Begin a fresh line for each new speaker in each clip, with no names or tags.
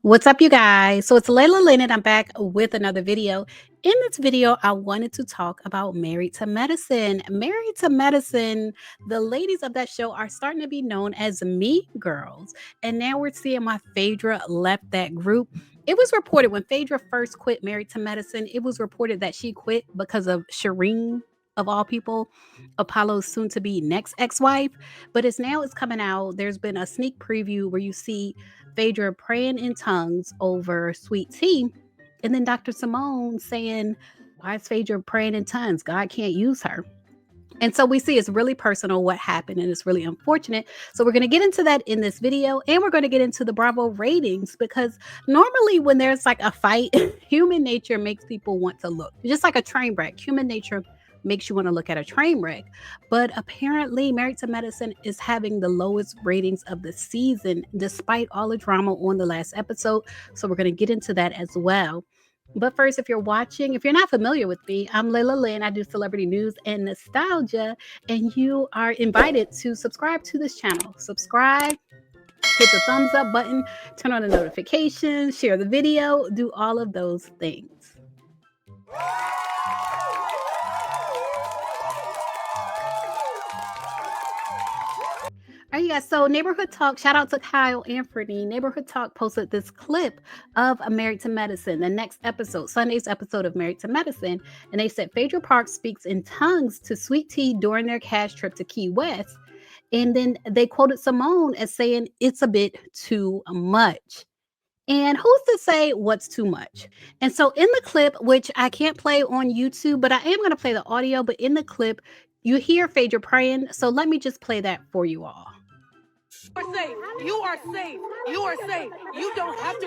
What's up, you guys? So it's Layla Lynn, and I'm back with another video. In this video, I wanted to talk about Married to Medicine. Married to Medicine, the ladies of that show are starting to be known as me girls. And now we're seeing why Phaedra left that group. It was reported when Phaedra first quit Married to Medicine, it was reported that she quit because of Shireen, of all people, Apollo's soon to be next ex-wife. But it's coming out. There's been a sneak preview where you see Phaedra praying in tongues over sweet tea. And then Dr. Simone saying, why is Phaedra praying in tongues? God can't use her. And so we see it's really personal what happened, and it's really unfortunate. So we're going to get into that in this video, and we're going to get into the Bravo ratings, because normally when there's like a fight, human nature makes people want to look. Just like a train wreck, human nature makes you want to look at a train wreck. But apparently Married to Medicine is having the lowest ratings of the season despite all the drama on the last episode. So we're going to get into that as well. But first, if you're not familiar with me, I'm Layla Lynn. I do celebrity news and nostalgia, and you are invited to subscribe to this channel. Subscribe, hit the thumbs up button, turn on the notifications, share the video, do all of those things. All right, you guys. So Neighborhood Talk, shout out to Kyle Anthony. Neighborhood Talk posted this clip of Married to Medicine, the next episode, Sunday's episode of Married to Medicine. And they said Phaedra Parks speaks in tongues to Sweet Tea during their cash trip to Key West. And then they quoted Simone as saying it's a bit too much. And who's to say what's too much? And so in the clip, which I can't play on YouTube, but I am going to play the audio, but in the clip, you hear Phaedra praying. So let me just play that for you all.
You are safe. You are safe. You are safe. You don't have to be.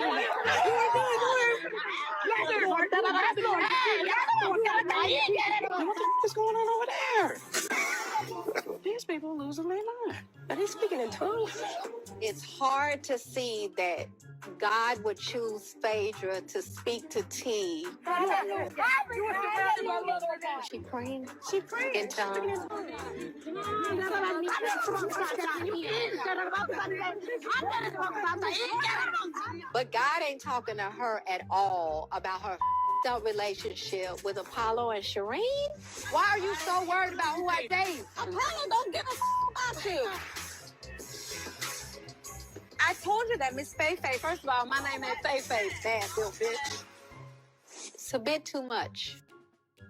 What's going on over there? These people losing their mind. Are they speaking in tongues?
It's hard to see that God would choose Phaedra to speak to T. She praying?
She praying
In tongues. But God ain't talking to her at all about her up relationship with Apollo and Shireen. Why are you so worried about who I date? Apollo don't give a about you. I told you that, Miss Faye Faye. First of all, my name ain't Faye Faye, bad little bitch. It's a bit too much.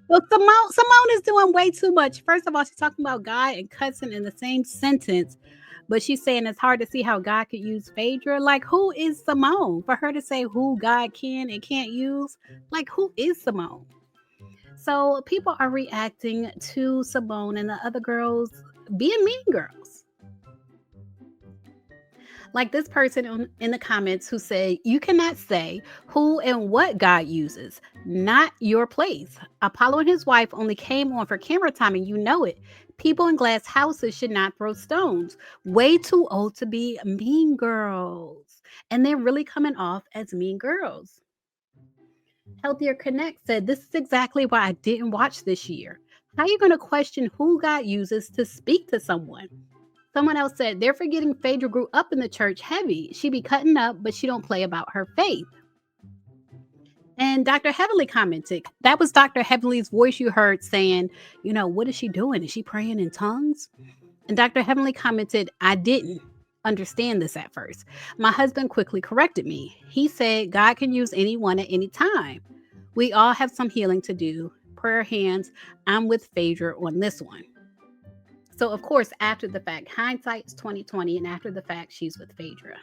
Well, Simone is doing way too much. First of all, she's talking about God and cussing in the same sentence, but she's saying it's hard to see how God could use Phaedra. Like, who is Simone for her to say who God can and can't use? Like, who is Simone? So people are reacting to Simone and the other girls being mean girls. Like this person in the comments who say, you cannot say who and what God uses. Not your place. Apollo and his wife only came on for camera time, and you know it. People in glass houses should not throw stones. Way too old to be mean girls. And they're really coming off as mean girls. Healthier Connect said, this is exactly why I didn't watch this year. How are you going to question who God uses to speak to someone? Someone else said, they're forgetting Phaedra grew up in the church heavy. She be cutting up, but she don't play about her faith. And Dr. Heavenly commented, that was Dr. Heavenly's voice you heard saying, you know, what is she doing? Is she praying in tongues? And Dr. Heavenly commented, I didn't understand this at first. My husband quickly corrected me. He said, God can use anyone at any time. We all have some healing to do. Prayer hands. I'm with Phaedra on this one. So, of course, after the fact, hindsight's 2020, and after the fact, she's with Phaedra.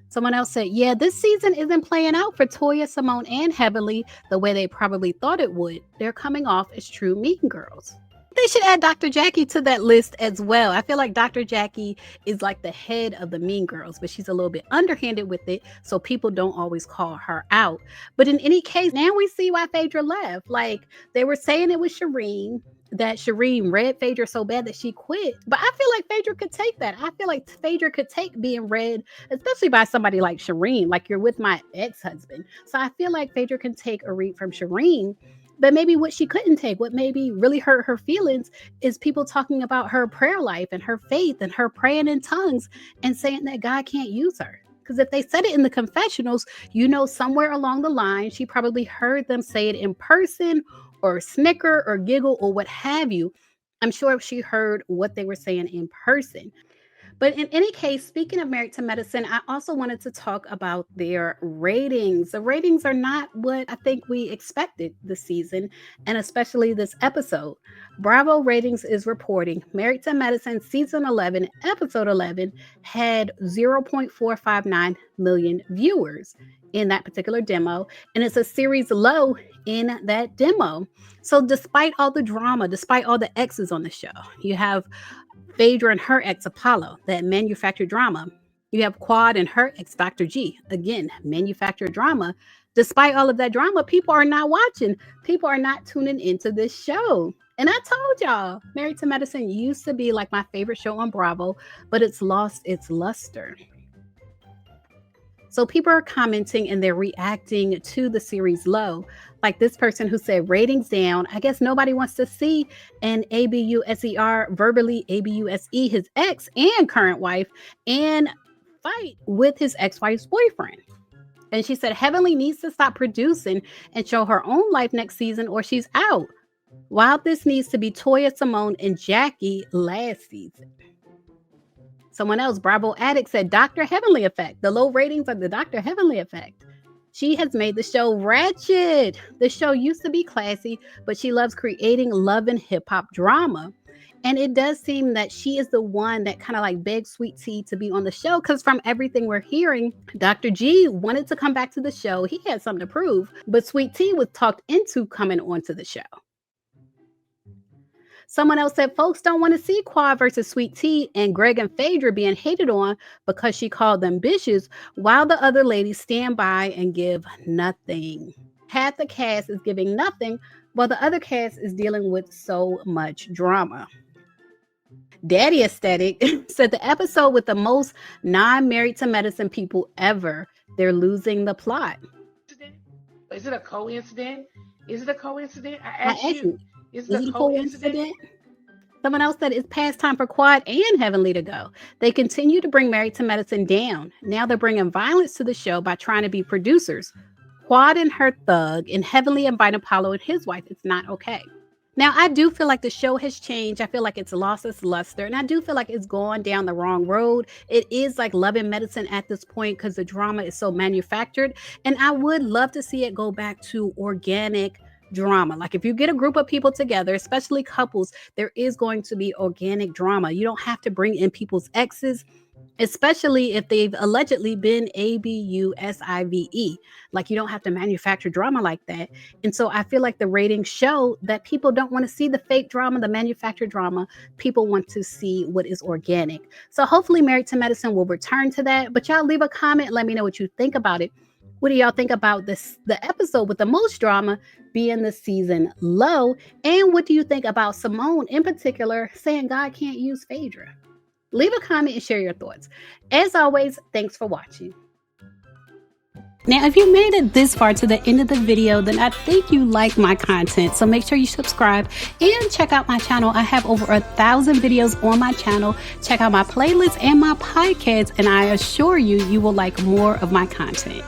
Someone else said, yeah, this season isn't playing out for Toya, Simone, and Heavenly the way they probably thought it would. They're coming off as true mean girls. They should add Dr. Jackie to that list as well. I feel like Dr. Jackie is like the head of the mean girls, but she's a little bit underhanded with it, so people don't always call her out. But in any case, now we see why Phaedra left. Like, they were saying it was Shireen, that Shireen read Phaedra so bad that she quit. But I feel like Phaedra could take that. I feel like Phaedra could take being read, especially by somebody like Shireen, like you're with my ex-husband. So I feel like Phaedra can take a read from Shireen. But maybe what she couldn't take, what maybe really hurt her feelings, is people talking about her prayer life and her faith and her praying in tongues and saying that God can't use her. Because if they said it in the confessionals, somewhere along the line, she probably heard them say it in person or snicker or giggle or what have you. I'm sure she heard what they were saying in person. But in any case, speaking of Married to Medicine, I also wanted to talk about their ratings. The ratings are not what I think we expected this season, and especially this episode. Bravo Ratings is reporting Married to Medicine season 11, episode 11, had 0.459 million viewers in that particular demo, and it's a series low in that demo. So despite all the drama, despite all the exes on the show, you have Phaedra and her ex Apollo, that manufactured drama. You have Quad and her ex Dr. G, again, manufactured drama. Despite all of that drama, people are not watching. People are not tuning into this show. And I told y'all, Married to Medicine used to be like my favorite show on Bravo, but it's lost its luster. So people are commenting and they're reacting to the series low. Like this person who said ratings down. I guess nobody wants to see an ABUSER verbally abuse his ex and current wife and fight with his ex-wife's boyfriend. And she said Heavenly needs to stop producing and show her own life next season or she's out. While this needs to be Toya, Simone, and Jackie last season. Someone else, Bravo Addict, said Dr. Heavenly effect. The low ratings are the Dr. Heavenly effect. She has made the show ratchet. The show used to be classy, but she loves creating love and hip hop drama. And it does seem that she is the one that kind of like begged Sweet Tea to be on the show because from everything we're hearing, Dr. G wanted to come back to the show. He had something to prove, but Sweet Tea was talked into coming onto the show. Someone else said folks don't want to see Quad versus Sweet Tea and Greg and Phaedra being hated on because she called them bitches while the other ladies stand by and give nothing. Half the cast is giving nothing while the other cast is dealing with so much drama. Daddy Aesthetic said the episode with the most non-Married to Medicine people ever. They're losing the plot.
Is it a coincidence? Is it a coincidence? I asked you. Is it a
coincidence? Someone else said it's past time for Quad and Heavenly to go. They continue to bring Married to Medicine down. Now they're bringing violence to the show by trying to be producers. Quad and her thug and Heavenly invite Apollo and his wife. It's not okay. Now, I do feel like the show has changed. I feel like it's lost its luster. And I do feel like it's gone down the wrong road. It is like Love and Medicine at this point because the drama is so manufactured. And I would love to see it go back to organic drama. Like if you get a group of people together, especially couples, there is going to be organic drama. You don't have to bring in people's exes, especially if they've allegedly been ABUSIVE. Like you don't have to manufacture drama like that. And so I feel like the ratings show that people don't want to see the fake drama, the manufactured drama. People want to see what is organic. So hopefully Married to Medicine will return to that. But y'all leave a comment. Let me know what you think about it. What do y'all think about this? The episode with the most drama being the season low. And what do you think about Simone in particular saying God can't use Phaedra? Leave a comment and share your thoughts. As always, thanks for watching. Now, if you made it this far to the end of the video, then I think you like my content. So make sure you subscribe and check out my channel. I have over 1,000 videos on my channel. Check out my playlists and my podcasts, and I assure you, you will like more of my content.